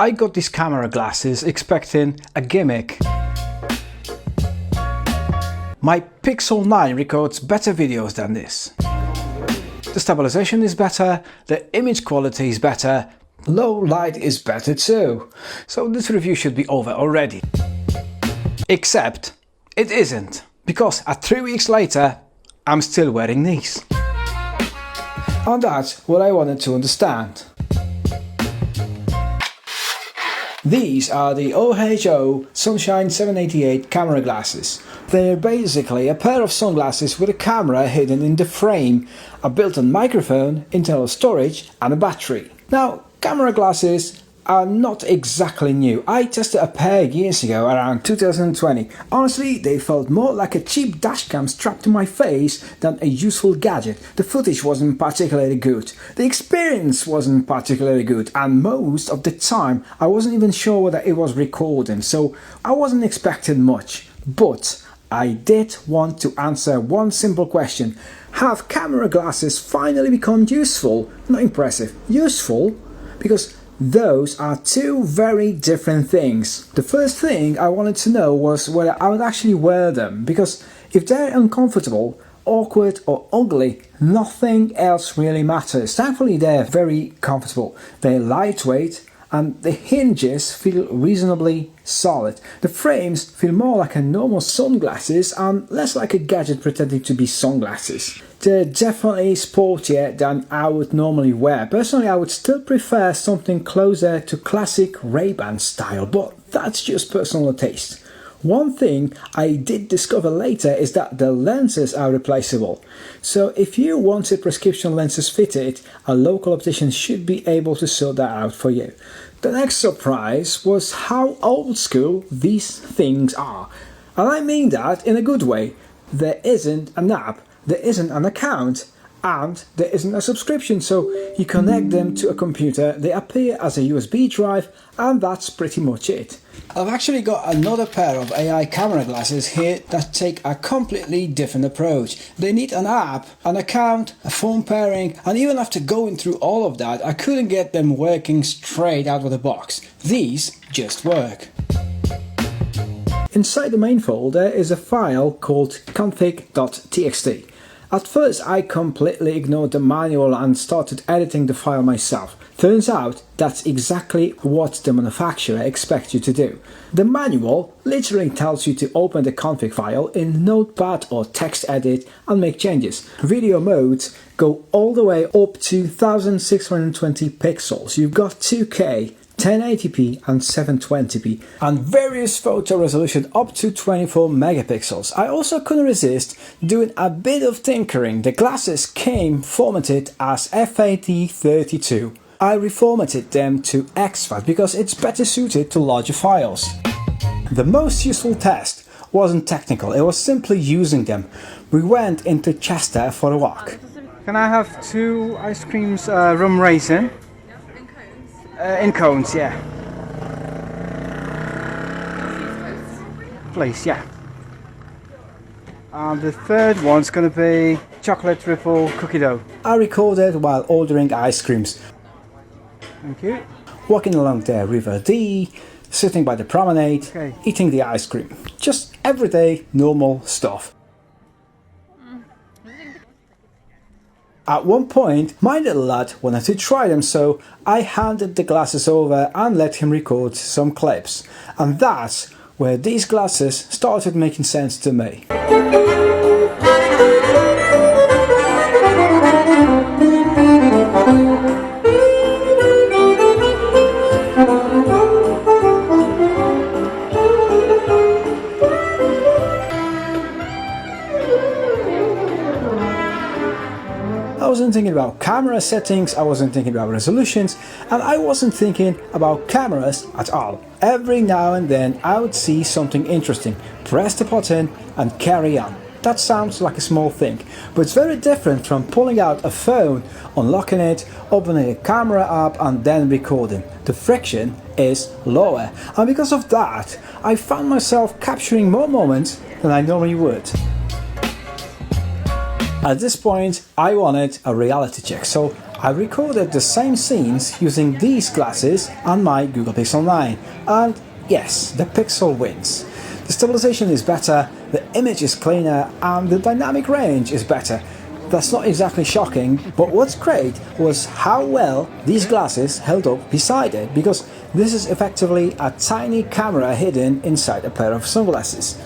I got these camera glasses expecting a gimmick. My Pixel 9 records better videos than this. The stabilisation is better, the image quality is better, low light is better too. So this review should be over already. Except it isn't, because at 3 weeks later I'm still wearing these. And that's what I wanted to understand. These are the OhO Sunshine 788 camera glasses. They're basically a pair of sunglasses with a camera hidden in the frame, a built-in microphone, internal storage and a battery. Now, camera glasses are not exactly new. I tested a pair years ago, around 2020. Honestly, they felt more like a cheap dashcam strapped to my face than a useful gadget. The footage wasn't particularly good, the experience wasn't particularly good, and most of the time I wasn't even sure whether it was recording, so I wasn't expecting much. But I did want to answer one simple question. Have camera glasses finally become useful? Not impressive, useful? Because those are two very different things. The first thing I wanted to know was whether I would actually wear them, because if they're uncomfortable, awkward or ugly, nothing else really matters. Thankfully they're very comfortable, they're lightweight and the hinges feel reasonably solid. The frames feel more like a normal sunglasses and less like a gadget pretending to be sunglasses. They're definitely sportier than I would normally wear. Personally, I would still prefer something closer to classic Ray-Ban style, but that's just personal taste. One thing I did discover later is that the lenses are replaceable. So if you wanted prescription lenses fitted, a local optician should be able to sort that out for you. The next surprise was how old school these things are. And I mean that in a good way. There isn't an app, there isn't an account, and there isn't a subscription, so you connect them to a computer, they appear as a USB drive, and that's pretty much it. I've actually got another pair of AI camera glasses here that take a completely different approach. They need an app, an account, a phone pairing, and even after going through all of that, I couldn't get them working straight out of the box. These just work. Inside the main folder is a file called config.txt. At first I completely ignored the manual and started editing the file myself. Turns out that's exactly what the manufacturer expects you to do. The manual literally tells you to open the config file in Notepad or text edit and make changes. Video modes go all the way up to 1620 pixels. You've got 2K, 1080p and 720p, and various photo resolution up to 24 megapixels. I also couldn't resist doing a bit of tinkering. The glasses came formatted as FAT32. I reformatted them to exFAT because it's better suited to larger files. The most useful test wasn't technical, it was simply using them. We went into Chester for a walk. Can I have 2 ice creams, rum raisin? In cones, yeah. Please, yeah. And the third one's gonna be chocolate triple cookie dough. I recorded while ordering ice creams. Thank you. Walking along the River Dee, sitting by the promenade, eating the ice cream. Just everyday, normal stuff. At one point, my little lad wanted to try them, so I handed the glasses over and let him record some clips. And that's where these glasses started making sense to me. I wasn't thinking about camera settings, I wasn't thinking about resolutions, and I wasn't thinking about cameras at all. Every now and then I would see something interesting, press the button and carry on. That sounds like a small thing, but it's very different from pulling out a phone, unlocking it, opening a camera app and then recording. The friction is lower, and because of that I found myself capturing more moments than I normally would. At this point I wanted a reality check, so I recorded the same scenes using these glasses and my Google Pixel 9, and yes, the Pixel wins. The stabilisation is better, the image is cleaner, and the dynamic range is better. That's not exactly shocking, but what's great was how well these glasses held up beside it, because this is effectively a tiny camera hidden inside a pair of sunglasses.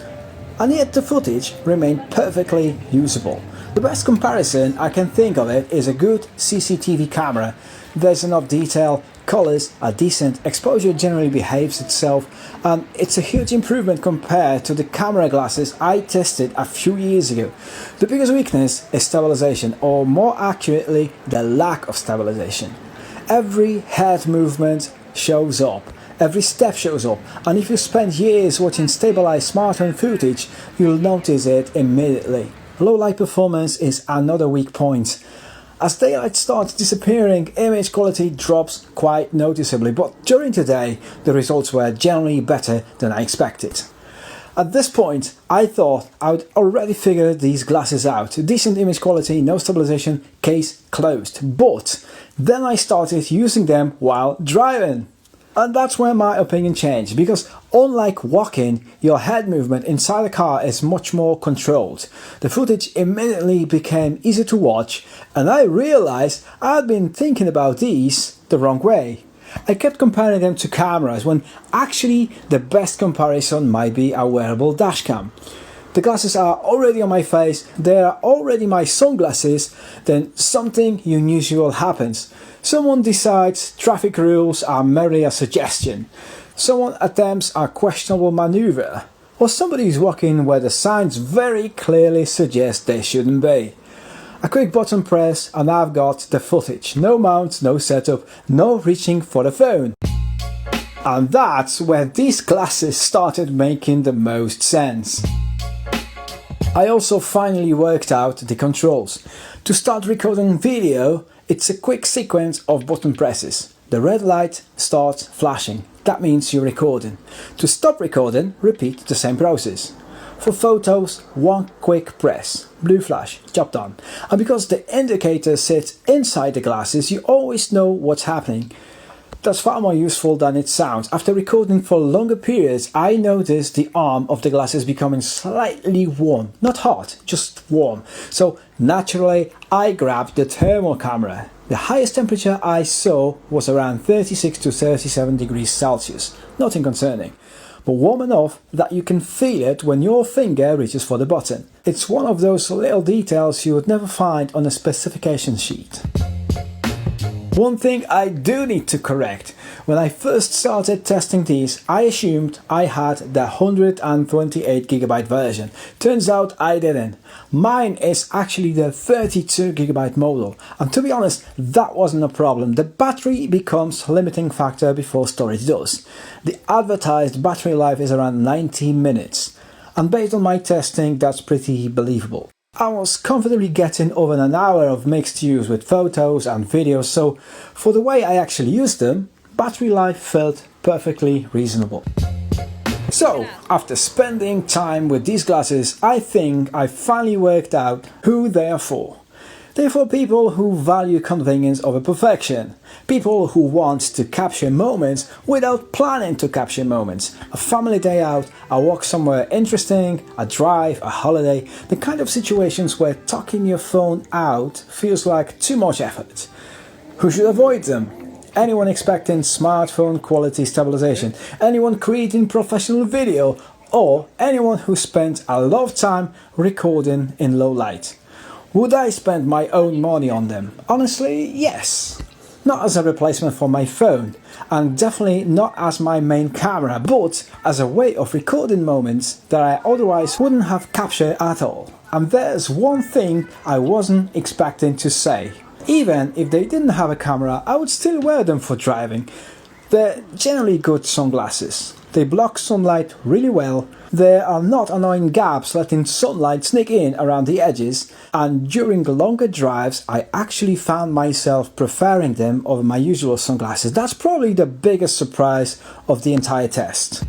And yet the footage remained perfectly usable. The best comparison I can think of it is a good CCTV camera. There's enough detail, colors are decent, exposure generally behaves itself, and it's a huge improvement compared to the camera glasses I tested a few years ago. The biggest weakness is stabilization, or more accurately, the lack of stabilization. Every head movement shows up. Every step shows up, and if you spend years watching stabilized smartphone footage, you'll notice it immediately. Low light performance is another weak point. As daylight starts disappearing, image quality drops quite noticeably, but during the day, the results were generally better than I expected. At this point, I thought I would already figure these glasses out. Decent image quality, no stabilization, case closed. But then I started using them while driving. And that's where my opinion changed, because unlike walking, your head movement inside the car is much more controlled. The footage immediately became easy to watch, and I realized I had been thinking about these the wrong way. I kept comparing them to cameras, when actually the best comparison might be a wearable dashcam. The glasses are already on my face, they are already my sunglasses, then something unusual happens. Someone decides traffic rules are merely a suggestion. Someone attempts a questionable maneuver. Or somebody is walking where the signs very clearly suggest they shouldn't be. A quick button press and I've got the footage. No mount, no setup, no reaching for the phone. And that's where these glasses started making the most sense. I also finally worked out the controls. To start recording video, it's a quick sequence of button presses. The red light starts flashing. That means you're recording. To stop recording, repeat the same process. For photos, one quick press. Blue flash, job done. And because the indicator sits inside the glasses, you always know what's happening. That's far more useful than it sounds. After recording for longer periods, I noticed the arm of the glasses becoming slightly warm. Not hot, just warm. So naturally, I grabbed the thermal camera. The highest temperature I saw was around 36 to 37 degrees Celsius. Nothing concerning, but warm enough that you can feel it when your finger reaches for the button. It's one of those little details you would never find on a specification sheet. One thing I do need to correct. When I first started testing these, I assumed I had the 128GB version. Turns out I didn't. Mine is actually the 32GB model. And to be honest, that wasn't a problem. The battery becomes a limiting factor before storage does. The advertised battery life is around 90 minutes. And based on my testing, that's pretty believable. I was comfortably getting over an hour of mixed use with photos and videos, so for the way I actually used them, battery life felt perfectly reasonable. So, after spending time with these glasses, I think I finally worked out who they are for. They're for people who value convenience over perfection. People who want to capture moments without planning to capture moments. A family day out, a walk somewhere interesting, a drive, a holiday. The kind of situations where tucking your phone out feels like too much effort. Who should avoid them? Anyone expecting smartphone quality stabilization. Anyone creating professional video. Or anyone who spent a lot of time recording in low light. Would I spend my own money on them? Honestly, yes. Not as a replacement for my phone, and definitely not as my main camera, but as a way of recording moments that I otherwise wouldn't have captured at all. And there's one thing I wasn't expecting to say. Even if they didn't have a camera, I would still wear them for driving. They're generally good sunglasses. They block sunlight really well. There are not annoying gaps letting sunlight sneak in around the edges, and during longer drives I actually found myself preferring them over my usual sunglasses. That's probably the biggest surprise of the entire test.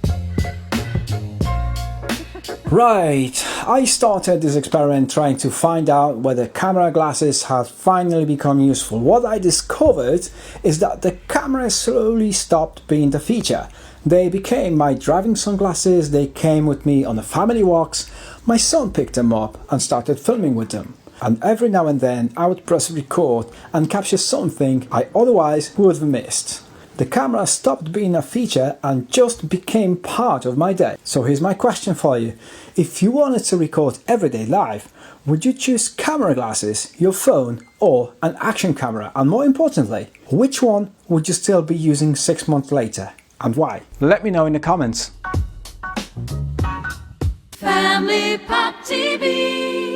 Right, I started this experiment trying to find out whether camera glasses had finally become useful. What I discovered is that the camera slowly stopped being the feature. They became my driving sunglasses, they came with me on the family walks, my son picked them up and started filming with them. And every now and then I would press record and capture something I otherwise would have missed. The camera stopped being a feature and just became part of my day. So here's my question for you. If you wanted to record everyday life, would you choose camera glasses, your phone, or an action camera? And more importantly, which one would you still be using 6 months later? And why? Let me know in the comments. Family Pop TV.